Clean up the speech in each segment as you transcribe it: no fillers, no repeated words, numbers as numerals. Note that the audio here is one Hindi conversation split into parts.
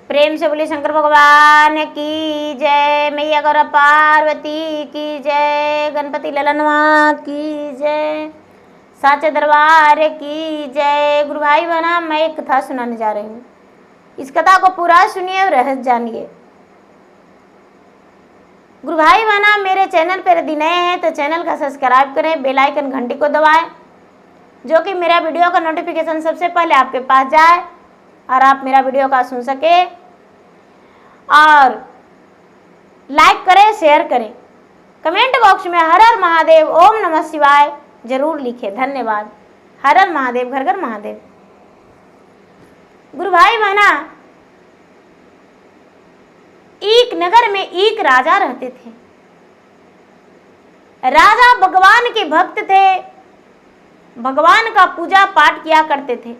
प्रेम से बोले शंकर भगवान की जय, मैया गौरा पार्वती की जय, गणपति ललनवा की जय, साचे दरबार की जय। गुरु भाई बहना, मैं एक कथा सुनाने जा रही हूँ। इस कथा को पूरा सुनिए और रहस्य जानिए। गुरु भाई बहना, मेरे चैनल पर यदि नए हैं तो चैनल का सब्सक्राइब करें, बेल आइकन घंटी को दबाएं, जो कि मेरा वीडियो का नोटिफिकेशन सबसे पहले आपके पास जाए और आप मेरा वीडियो का सुन सके। और लाइक करें, शेयर करें, कमेंट बॉक्स में हर हर महादेव, ओम नमः शिवाय जरूर लिखें। धन्यवाद। हर हर महादेव, घर घर महादेव। गुरु भाई बहना, एक नगर में एक राजा रहते थे। राजा भगवान के भक्त थे, भगवान का पूजा पाठ किया करते थे।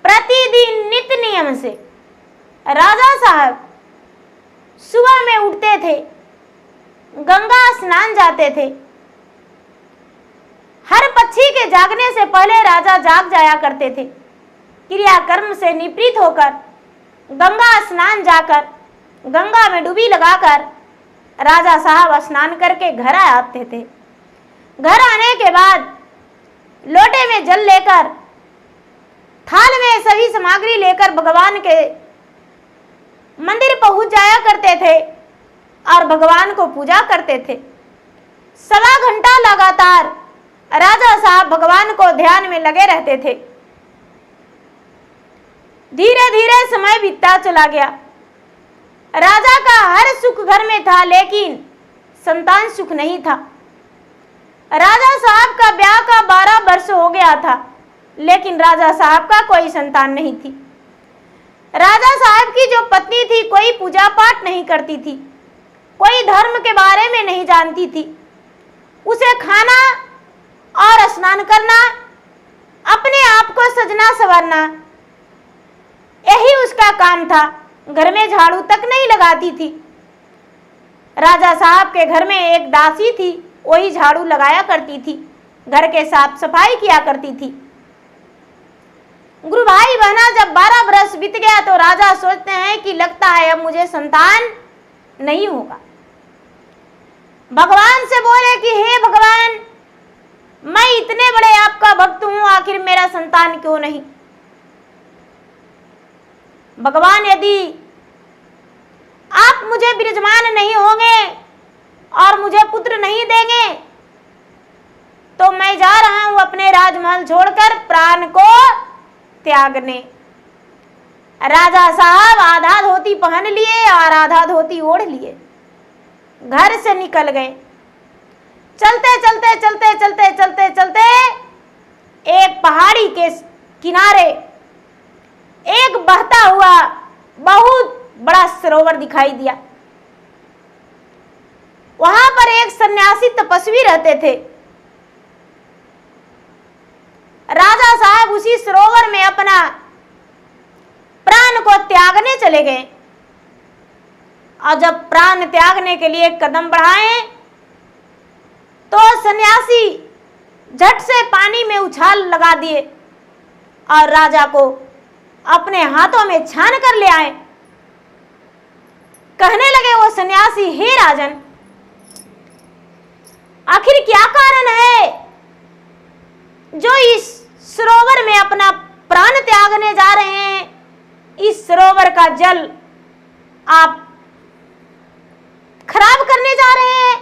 प्रतिदिन नित्य नियम से राजा साहब सुबह में उठते थे, गंगा स्नान जाते थे। हर पक्षी के जागने से पहले राजा जाग जाया करते थे। क्रियाकर्म से निवृत्त होकर गंगा स्नान जाकर गंगा में डुबी लगाकर राजा साहब स्नान करके घर आते थे। घर आने के बाद लोटे में जल लेकर, थाल में सभी सामग्री लेकर भगवान के मंदिर पहुंच जाया करते थे और भगवान को पूजा करते थे। सवा घंटा लगातार राजा साहब भगवान को ध्यान में लगे रहते थे। धीरे धीरे समय बीतता चला गया। राजा का हर सुख घर में था, लेकिन संतान सुख नहीं था। राजा साहब का ब्याह का 12 वर्ष हो गया था, लेकिन राजा साहब का कोई संतान नहीं थी। राजा साहब की जो पत्नी थी, कोई पूजा पाठ नहीं करती थी, कोई धर्म के बारे में नहीं जानती थी। उसे खाना और स्नान करना, अपने आप को सजना संवरना, यही उसका काम था। घर में झाड़ू तक नहीं लगाती थी। राजा साहब के घर में एक दासी थी, वही झाड़ू लगाया करती थी, घर के साफ सफाई किया करती थी। गुरु भाई बहना, जब 12 वर्ष बीत गया तो राजा सोचते हैं कि लगता है अब मुझे संतान नहीं होगा। भगवान से बोले कि हे भगवान, मैं इतने बड़े आपका भक्त हूं, आखिर मेरा संतान क्यों नहीं? भगवान, यदि आप मुझे विराजमान नहीं होंगे और मुझे पुत्र नहीं देंगे तो मैं जा रहा हूं अपने राजमहल छोड़कर प्राण को त्यागने। राजा साहब आधा धोती पहन लिए और आधा धोती ओढ़ लिए घर से निकल गए। चलते चलते चलते चलते चलते चलते एक पहाड़ी के किनारे एक बहता हुआ बहुत बड़ा सरोवर दिखाई दिया। वहां पर एक सन्यासी तपस्वी रहते थे। राजा साहब उसी सरोवर में अपना प्राण को त्यागने चले गए और जब प्राण त्यागने के लिए कदम बढ़ाए तो सन्यासी झट से पानी में उछाल लगा दिए और राजा को अपने हाथों में छान कर ले आए। कहने लगे वो सन्यासी, हे राजन, आखिर क्या कारण है जो इस सरोवर में अपना प्राण त्यागने जा रहे हैं? इस सरोवर का जल आप खराब करने जा रहे हैं।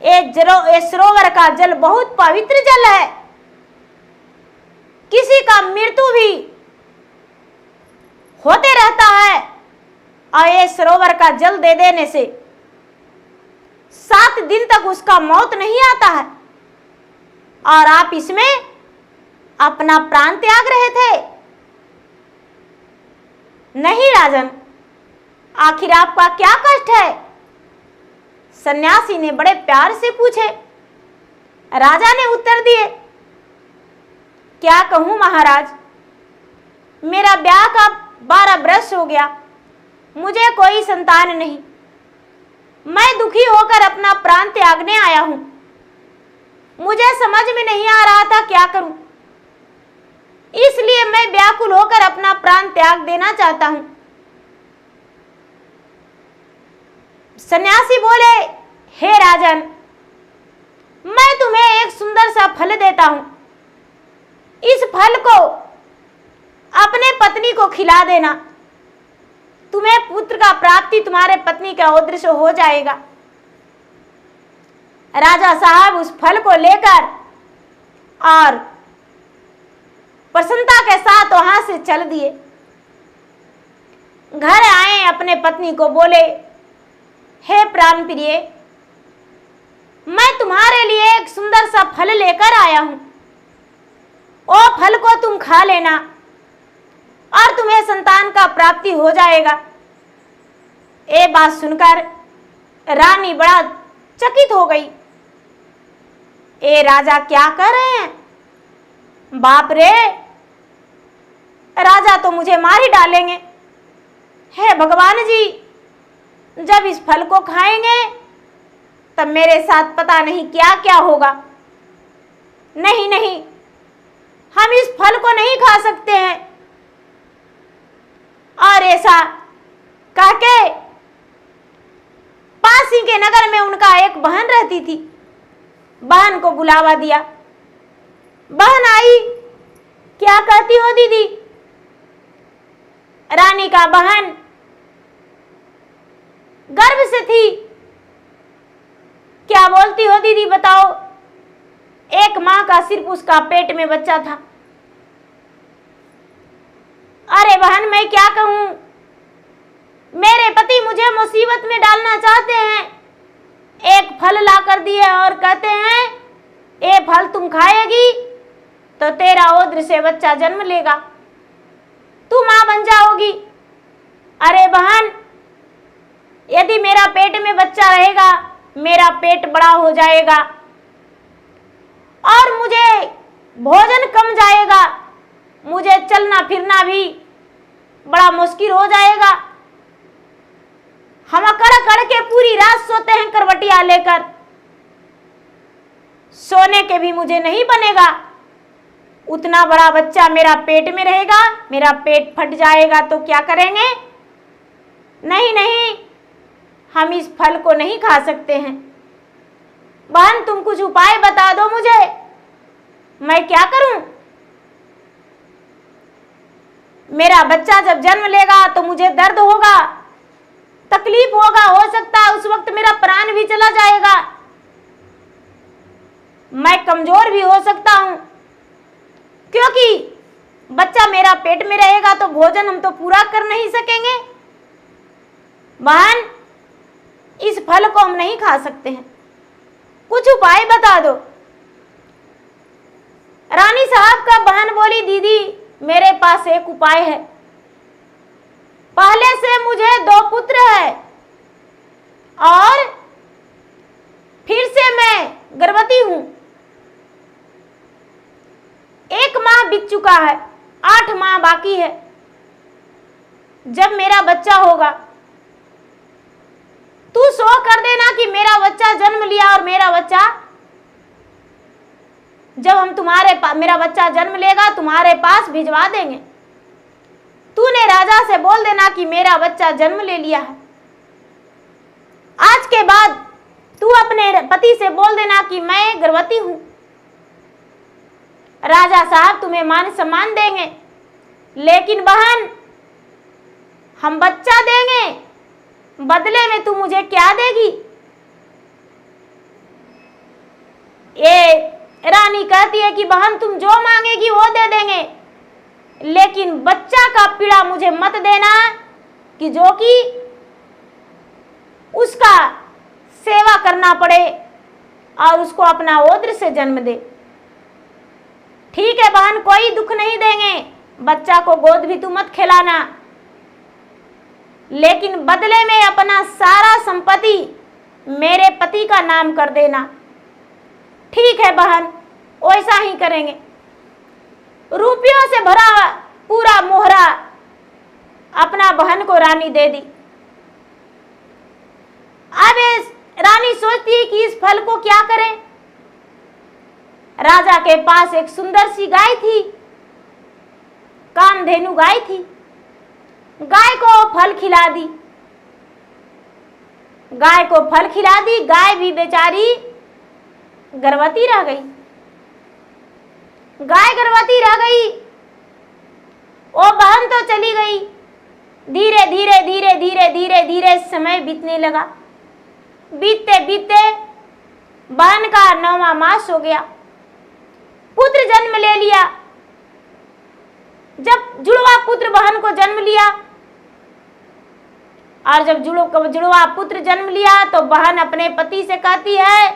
ये सरोवर का जल बहुत पवित्र जल है। किसी का मृत्यु भी होते रहता है और ये सरोवर का जल दे देने से 7 दिन तक उसका मौत नहीं आता है और आप इसमें अपना प्राण त्याग रहे थे। नहीं राजन, आखिर आपका क्या कष्ट है? सन्यासी ने बड़े प्यार से पूछे। राजा ने उत्तर दिए, क्या कहूं महाराज, मेरा ब्याह का 12 वर्ष हो गया, मुझे कोई संतान नहीं। मैं दुखी होकर अपना प्राण त्यागने आया हूं। मुझे समझ में नहीं आ रहा था क्या करूं। इसलिए मैं व्याकुल होकर अपना प्राण त्याग देना चाहता हूं। सन्यासी बोले, हे राजन, मैं तुम्हें एक सुंदर सा फल देता हूं। इस फल को अपने पत्नी को खिला देना, तुम्हें पुत्र का प्राप्ति तुम्हारे पत्नी का उद्देश्य हो जाएगा। राजा साहब उस फल को लेकर और प्रसन्नता के साथ वहां से चल दिए। घर आए, अपने पत्नी को बोले, हे प्राण प्रिय, मैं तुम्हारे लिए एक सुंदर सा फल लेकर आया हूं। ओ फल को तुम खा लेना और तुम्हें संतान का प्राप्ति हो जाएगा। ये बात सुनकर रानी बड़ा चकित हो गई। ए राजा क्या कर रहे हैं? बाप रे, राजा तो मुझे मार ही डालेंगे। हे भगवान जी, जब इस फल को खाएंगे तब मेरे साथ पता नहीं क्या क्या होगा। नहीं नहीं, हम इस फल को नहीं खा सकते हैं। और ऐसा कहके पास ही के नगर में उनका एक बहन रहती थी। बहन को बुलावा दिया। बहन आई, क्या कहती हो दीदी? रानी का बहन गर्भ से थी। क्या बोलती हो दीदी, बताओ? एक मां का सिर्फ उसका पेट में बच्चा था। अरे बहन, मैं क्या कहूं, मेरे पति मुझे मुसीबत में डालना चाहते हैं। एक फल ला कर दिए और कहते हैं, ये फल तुम खाएगी तो तेरा ओद्र से बच्चा जन्म लेगा, तू मां बन जाओगी। अरे बहन, यदि मेरा पेट में बच्चा रहेगा, मेरा पेट बड़ा हो जाएगा और मुझे भोजन कम जाएगा, मुझे चलना फिरना भी बड़ा मुश्किल हो जाएगा। हम अकड़ अकड़ के पूरी रात सोते हैं करवटिया लेकर, सोने के भी मुझे नहीं बनेगा। उतना बड़ा बच्चा मेरा पेट में रहेगा, मेरा पेट फट जाएगा तो क्या करेंगे? नहीं नहीं, हम इस फल को नहीं खा सकते हैं। बहन, तुम कुछ उपाय बता दो मुझे, मैं क्या करूं? मेरा बच्चा जब जन्म लेगा तो मुझे दर्द होगा, तकलीफ होगा, हो सकता है उस वक्त मेरा प्राण भी चला जाएगा, मैं कमजोर भी हो सकता हूं, क्योंकि बच्चा मेरा पेट में रहेगा तो भोजन हम तो पूरा कर नहीं सकेंगे। बहन, इस फल को हम नहीं खा सकते हैं, कुछ उपाय बता दो। रानी साहब का बहन बोली, दीदी मेरे पास एक उपाय है। पहले से मुझे 2 पुत्र है और फिर से मैं गर्भवती हूं। 1 माह बीत चुका है, 8 माह बाकी है। जब मेरा बच्चा होगा तू सो कर देना कि मेरा बच्चा जन्म लिया और मेरा बच्चा, जब हम मेरा बच्चा जन्म लेगा तुम्हारे पास भिजवा देंगे। तूने राजा से बोल देना कि मेरा बच्चा जन्म ले लिया है। आज के बाद तू अपने पति से बोल देना कि मैं गर्भवती हूं। राजा साहब तुम्हें मान सम्मान देंगे, लेकिन बहन हम बच्चा देंगे, बदले में तू मुझे क्या देगी? ये रानी कहती है कि बहन तुम जो मांगेगी वो दे देंगे, लेकिन बच्चा का पीड़ा मुझे मत देना कि जो कि उसका सेवा करना पड़े और उसको अपना ओद्र से जन्म दे। ठीक है बहन, कोई दुख नहीं देंगे, बच्चा को गोद भी तू मत खिलाना, लेकिन बदले में अपना सारा संपत्ति मेरे पति का नाम कर देना। ठीक है बहन, वैसा ही करेंगे। रुपयों से भरा पूरा मोहरा अपना बहन को रानी दे दी। अब रानी सोचती है कि इस फल को क्या करें। राजा के पास एक सुंदर सी गाय थी। कामधेनु गाय थी। गाय को फल खिला दी, गाय को फल खिला दी। गाय भी बेचारी गर्भवती रह गई। गाय गर्भवती रह गई, वो बहन तो चली गई। धीरे धीरे धीरे धीरे धीरे धीरे समय बीतने लगा। बीतते बीतते बहन का 9वां मास हो गया। पुत्र जन्म ले लिया। जब जुड़वा पुत्र बहन को जन्म लिया और जब जुड़वा पुत्र जन्म लिया तो बहन अपने पति से कहती है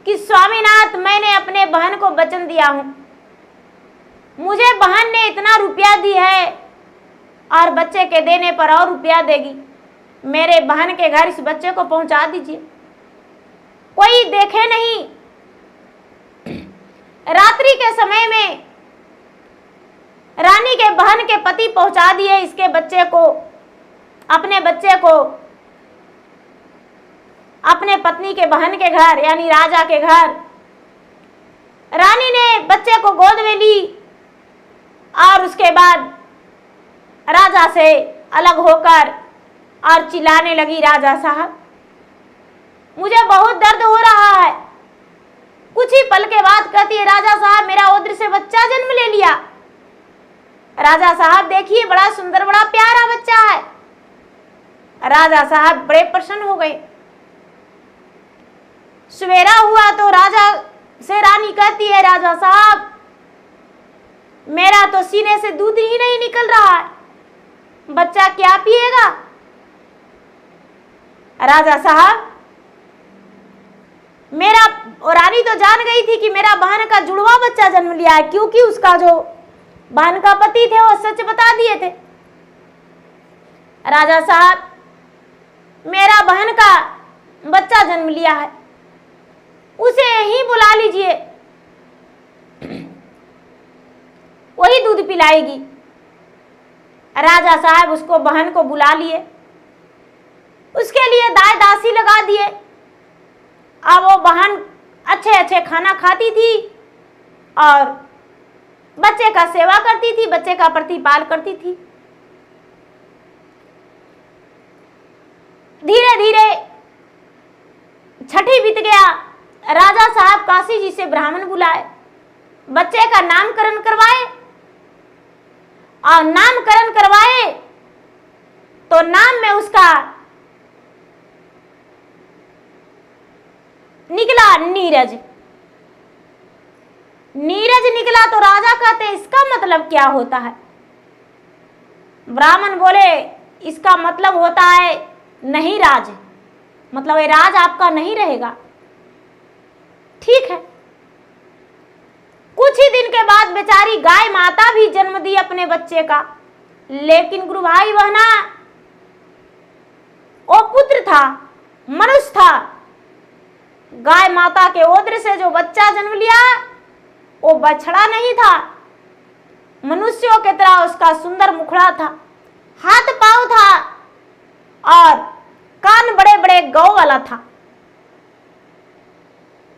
कि स्वामीनाथ, मैंने अपने बहन को वचन दिया हूं, मुझे बहन ने इतना रुपया दी है और बच्चे के देने पर और रुपया देगी। मेरे बहन के घर इस बच्चे को पहुंचा दीजिए, कोई देखे नहीं। रात्रि के समय में रानी के बहन के पति पहुंचा दिए इसके बच्चे को, अपने बच्चे को अपने पत्नी के बहन के घर यानी राजा के घर। रानी ने बच्चे को गोद में ली और उसके बाद राजा से अलग होकर और चिल्लाने लगी, राजा साहब, मुझे बहुत दर्द हो रहा है। कुछ ही पल के बाद कहती है, राजा साहब, मेरा उदर से बच्चा जन्म ले लिया। राजा साहब देखिए, बड़ा सुंदर बड़ा प्यारा बच्चा है। राजा साहब बड़े प्रसन्न हो गए। सवेरा हुआ तो राजा से रानी कहती है, राजा साहब, मेरा तो सीने से दूध ही नहीं निकल रहा है, बच्चा क्या पिएगा? राजा साहब, मेरा, और रानी तो जान गई थी कि मेरा बहन का जुड़वा बच्चा जन्म लिया है, क्योंकि उसका जो बहन का पति थे वो सच बता दिए थे। राजा साहब, मेरा बहन का बच्चा जन्म लिया है, उसे ही बुला लीजिए, वही दूध पिलाएगी। राजा साहब उसको बहन को बुला लिए, उसके लिए दाई दासी लगा दिए। अब वो बहन अच्छे अच्छे खाना खाती थी और बच्चे का सेवा करती थी, बच्चे का प्रतिपाल करती थी। धीरे धीरे छठी बीत गया। राजा साहब काशी जी से ब्राह्मण बुलाए, बच्चे का नामकरण करवाए और नामकरण करवाए तो नाम में उसका निकला नीरज। नीरज निकला तो राजा कहते, इसका मतलब क्या होता है? ब्राह्मण बोले, इसका मतलब होता है नहीं राज, मतलब ये राज आपका नहीं रहेगा। ठीक है। कुछ ही दिन के बाद बेचारी गाय माता भी जन्म दी अपने बच्चे का, लेकिन गुरु भाई बहना, वो पुत्र था, मनुष्य था। गाय माता के उदर से जो बच्चा जन्म लिया वो बछड़ा नहीं था, मनुष्यों की तरह उसका सुंदर मुखड़ा था, हाथ पांव था और कान बड़े बड़े गौ वाला था।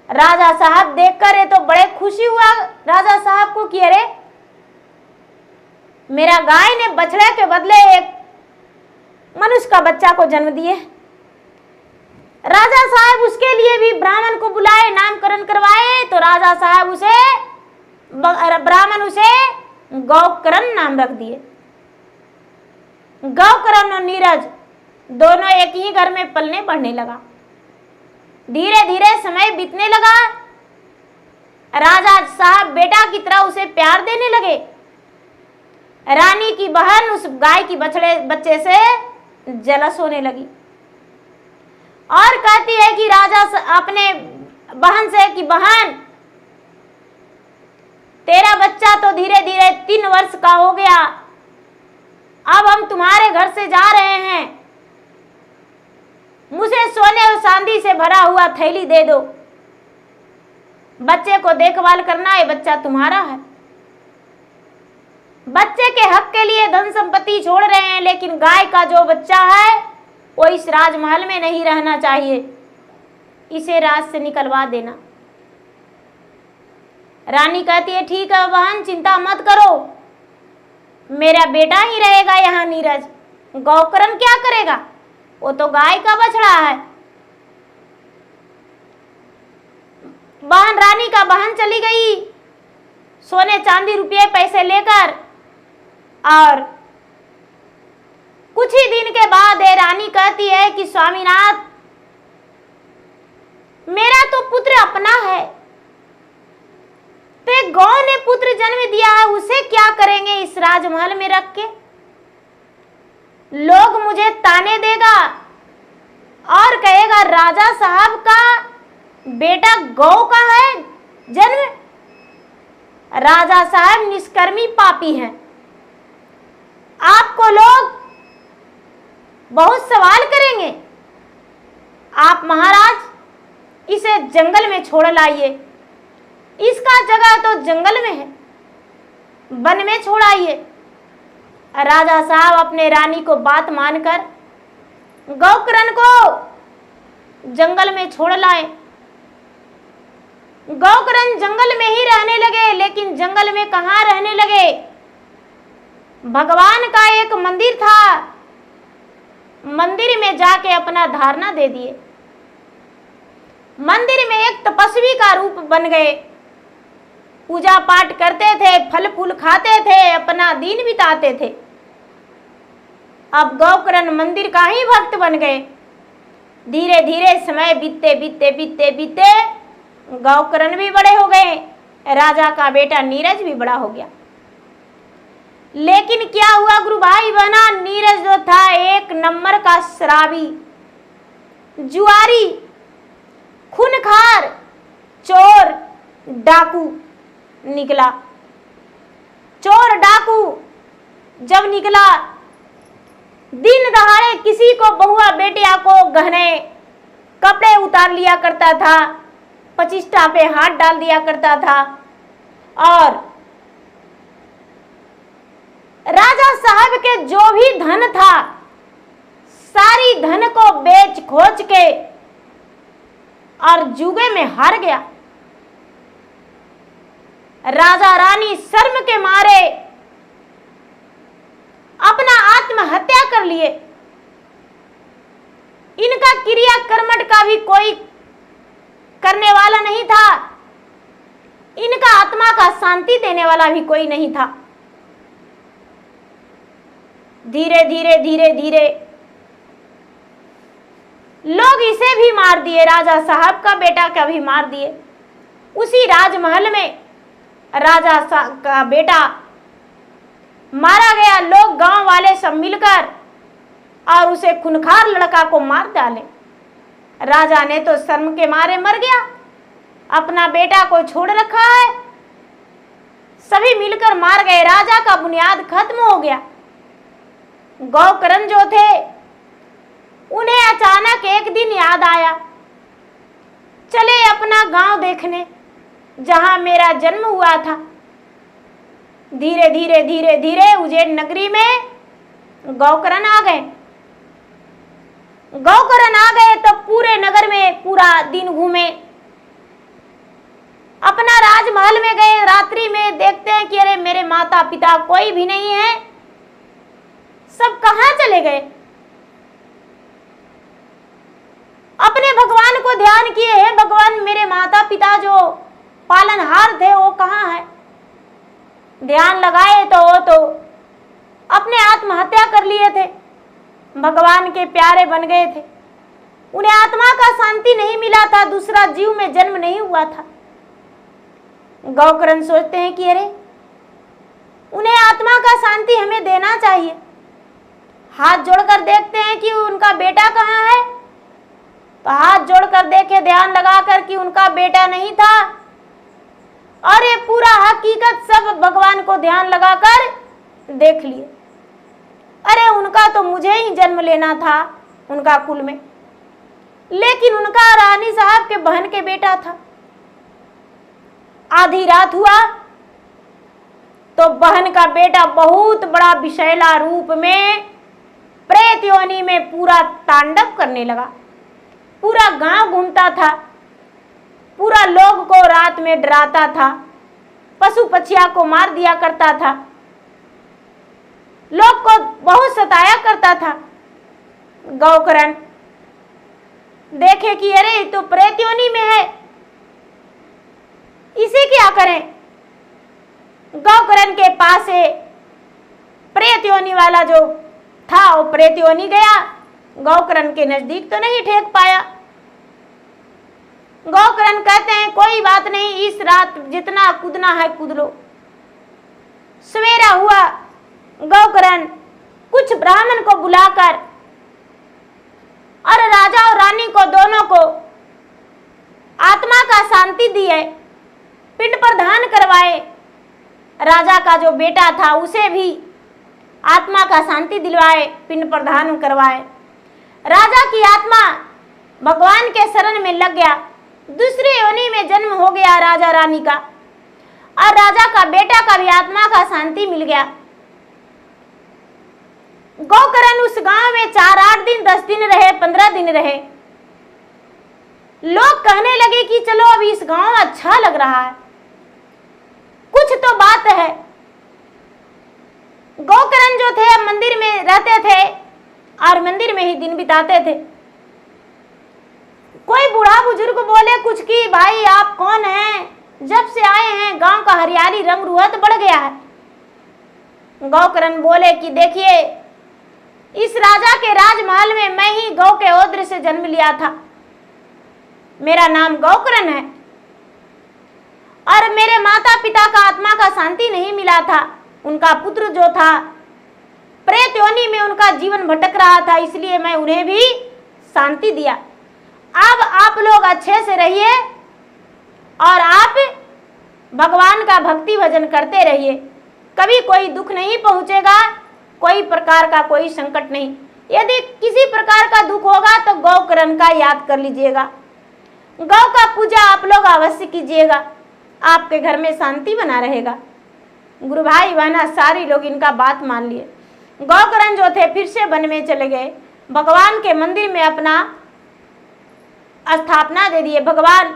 राजा साहब देखकर ये तो बड़े खुशी हुआ राजा साहब को कि अरे, मेरा गाय ने बछड़े के बदले एक मनुष्य का बच्चा को जन्म दिए। राजा साहब उसके लिए भी ब्राह्मण को बुलाए, नामकरण करवाए तो राजा साहब ब्राह्मण उसे गौकरण नाम रख दिए। गौकरण और नीरज दोनों एक ही घर में पलने बढ़ने लगा। धीरे धीरे समय बीतने लगा। राजा साहब बेटा की तरह उसे प्यार देने लगे। रानी की बहन उस गाय की बच्चे से जलस होने लगी और कहती है कि राजा अपने बहन से कि बहन, तेरा बच्चा तो धीरे धीरे 3 वर्ष का हो गया, अब हम तुम्हारे घर से जा रहे हैं, मुझे सोने और चांदी से भरा हुआ थैली दे दो, बच्चे को देखभाल करना, ये बच्चा तुम्हारा है। बच्चे के हक के लिए धन संपत्ति छोड़ रहे हैं, लेकिन गाय का जो बच्चा है वो इस राजमहल में नहीं रहना चाहिए, इसे राज से निकलवा देना। रानी कहती है ठीक है बहन, चिंता मत करो, मेरा बेटा ही रहेगा यहाँ नीरज, गौकरण क्या करेगा, वो तो गाय का बछड़ा है। बहन रानी का बहन चली गई सोने चांदी रुपये पैसे लेकर, और कुछ ही दिन के बाद ये रानी कहती है कि स्वामीनाथ, मेरा तो पुत्र अपना है, तो एक गौ ने पुत्र जन्म दिया है, उसे क्या करेंगे इस राजमहल में रख के? लोग मुझे ताने देगा और कहेगा राजा साहब का बेटा गौ का है जन्म। राजा साहब निष्कर्मी पापी हैं, आपको लोग बहुत सवाल करेंगे। आप महाराज इसे जंगल में छोड़ लाइए, इसका जगह तो जंगल में है, वन में छोड़ाइए। राजा साहब अपने रानी को बात मानकर गौकरण को जंगल में छोड़ लाए। गौकरण जंगल में ही रहने लगे, लेकिन जंगल में कहाँ रहने लगे, भगवान का एक मंदिर था, मंदिर में जाके अपना धारणा दे दिए। मंदिर में एक तपस्वी का रूप बन गए, पूजा पाठ करते थे, फल फूल खाते थे, अपना दिन बिताते थे। अब गौकरण मंदिर का ही भक्त बन गए। धीरे धीरे समय बीतते बीतते बीतते बीतते गौकरण भी बड़े हो गए, राजा का बेटा नीरज भी बड़ा हो गया। लेकिन क्या हुआ गुरु भाई बहना, नीरज जो था एक नंबर का शराबी, जुआरी, खूनखार, चोर, डाकू निकला। चोर डाकू जब निकला, दिन दहाड़े किसी को बहुआ बेटिया को गहने कपड़े उतार लिया करता था, पचिष्टा पे हाथ डाल दिया करता था, और राजा साहब के जो भी धन था सारी धन को बेच खोच के और जुए में हार गया। राजा रानी शर्म के मारे अपना आत्महत्या कर लिए। इनका क्रिया कर्मठ का भी कोई करने वाला नहीं था, इनका आत्मा का शांति देने वाला भी कोई नहीं था। धीरे धीरे धीरे धीरे लोग इसे भी मार दिए, राजा साहब का बेटा का भी मार दिए। उसी राजमहल में राजा का बेटा मारा गया। लोग गांव वाले सब मिलकर और उसे खूनखार लड़का को मार डाले। राजा ने तो शर्म के मारे मर गया, अपना बेटा को छोड़ रखा है, सभी मिलकर मार गए। राजा का बुनियाद खत्म हो गया। गौकरण जो थे उन्हें अचानक एक दिन याद आया, चले अपना गांव देखने जहां मेरा जन्म हुआ था। धीरे धीरे धीरे धीरे उज्जैन नगरी में गौकरण आ गए। गौकरण आ गए तो पूरे नगर में पूरा दिन घूमे, अपना राजमहल में गए। रात्रि में देखते हैं कि अरे मेरे माता पिता कोई भी नहीं है, सब कहां चले गए। अपने भगवान को ध्यान किए, हैं भगवान मेरे माता पिता जो पालनहार थे वो कहाँ है। ध्यान लगाए तो वो तो अपने आत्महत्या कर लिए थे, भगवान के प्यारे बन गए थे, उन्हें आत्मा का शांति नहीं मिला था, दूसरा जीव में जन्म नहीं हुआ था। गौकरण सोचते हैं कि अरे उन्हें आत्मा का शांति हमें देना चाहिए। हाथ जोड़कर देखते हैं कि उनका बेटा कहाँ है, तो हाथ जोड़कर देखे ध्यान लगाकर कि उनका बेटा नहीं था, और ये पूरा हकीकत सब भगवान को ध्यान लगाकर देख लिए। अरे उनका तो मुझे ही जन्म लेना था उनका कुल में, लेकिन उनका रानी साहब के बहन के बेटा था। आधी रात हुआ तो बहन का बेटा बहुत बड़ा विषैला रूप में प्रेत योनि में पूरा तांडव करने लगा। पूरा गांव घूमता था, पूरा लोग को रात में डराता था, पशु पक्षियों को मार दिया करता था। लोग को बहुत सताया करता था। गौकर्ण देखे कि अरे ये तो प्रेत योनि में है, इसे क्या करें। गौकर्ण के पास से प्रेत योनि वाला जो था वो प्रेत योनि गया, गौकर्ण के नजदीक तो नहीं ठेक पाया। गौकर्ण कहते हैं कोई बात नहीं, इस रात जितना कूदना है कूद लो। सवेरा हुआ, गौकर्ण कुछ ब्राह्मण को बुलाकर और राजा और रानी को दोनों को आत्मा का शांति दिए, पिंड प्रदान करवाए। राजा का जो बेटा था उसे भी आत्मा का शांति दिलवाए, पिंड प्रदान करवाए। राजा की आत्मा भगवान के शरण में लग गया, दूसरी योनि में जन्म हो गया राजा रानी का, और राजा का बेटा का भी आत्मा का शांति मिल गया। गौकर्ण उस गांव में 4-8 दिन, 10 दिन रहे, 15 दिन रहे। लोग कहने लगे कि चलो अभी इस गांव अच्छा लग रहा है, कुछ तो बात है। गौकर्ण जो थे मंदिर में रहते थे और मंदिर में ही दिन बिताते थे। कोई बूढ़ा बुजुर्ग बोले कुछ कि भाई आप कौन हैं, जब से आए हैं गांव का हरियाली रंग रुहत बढ़ गया है। गौकर्ण बोले कि देखिए, इस राजा के राजमहल में मैं ही गौ के औद्र से जन्म लिया था, मेरा नाम गौकर्ण है, और मेरे माता पिता का आत्मा का शांति नहीं मिला था। उनका पुत्र जो था प्रेत योनि में उनका जीवन भटक रहा था, इसलिए मैं उन्हें भी शांति दिया। अब आप लोग अच्छे से रहिए और आप भगवान का भक्ति भजन करते रहिए, कभी कोई दुख नहीं पहुंचेगा, कोई प्रकार का कोई संकट नहीं। यदि किसी प्रकार का दुख होगा तो गौकर्ण का याद कर लीजिएगा, गौ का पूजा आप लोग अवश्य कीजिएगा, आपके घर में शांति बना रहेगा। गुरु भाई बहना सारी लोग इनका बात मान लिए। गौकर्ण जो थे फिर से वन में चले गए, भगवान के मंदिर में अपना स्थापना दे दिए। भगवान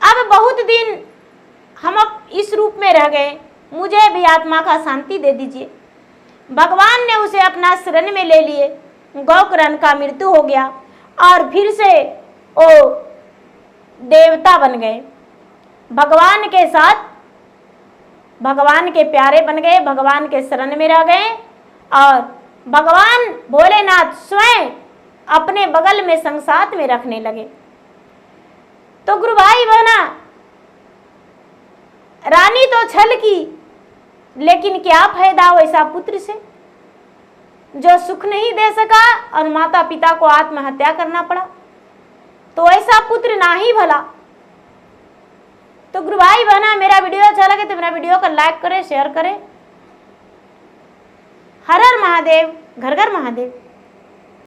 अब बहुत दिन हम अब इस रूप में रह गए, मुझे भी आत्मा का शांति दे दीजिए। भगवान ने उसे अपना शरण में ले लिए। गौकर्ण का मृत्यु हो गया और फिर से वो देवता बन गए, भगवान के साथ भगवान के प्यारे बन गए, भगवान के शरण में रह गए और भगवान भोलेनाथ स्वयं अपने बगल में संसाथ में रखने लगे। तो गुरु भाई बहना, रानी तो छल की, लेकिन क्या फायदा वैसा पुत्र से जो सुख नहीं दे सका और माता पिता को आत्महत्या करना पड़ा। तो ऐसा पुत्र ना ही भला। तो गुरु भाई बहना, मेरा वीडियो अच्छा लगे तो मेरा वीडियो को लाइक करें, शेयर करें। हर हर महादेव, घर घर महादेव।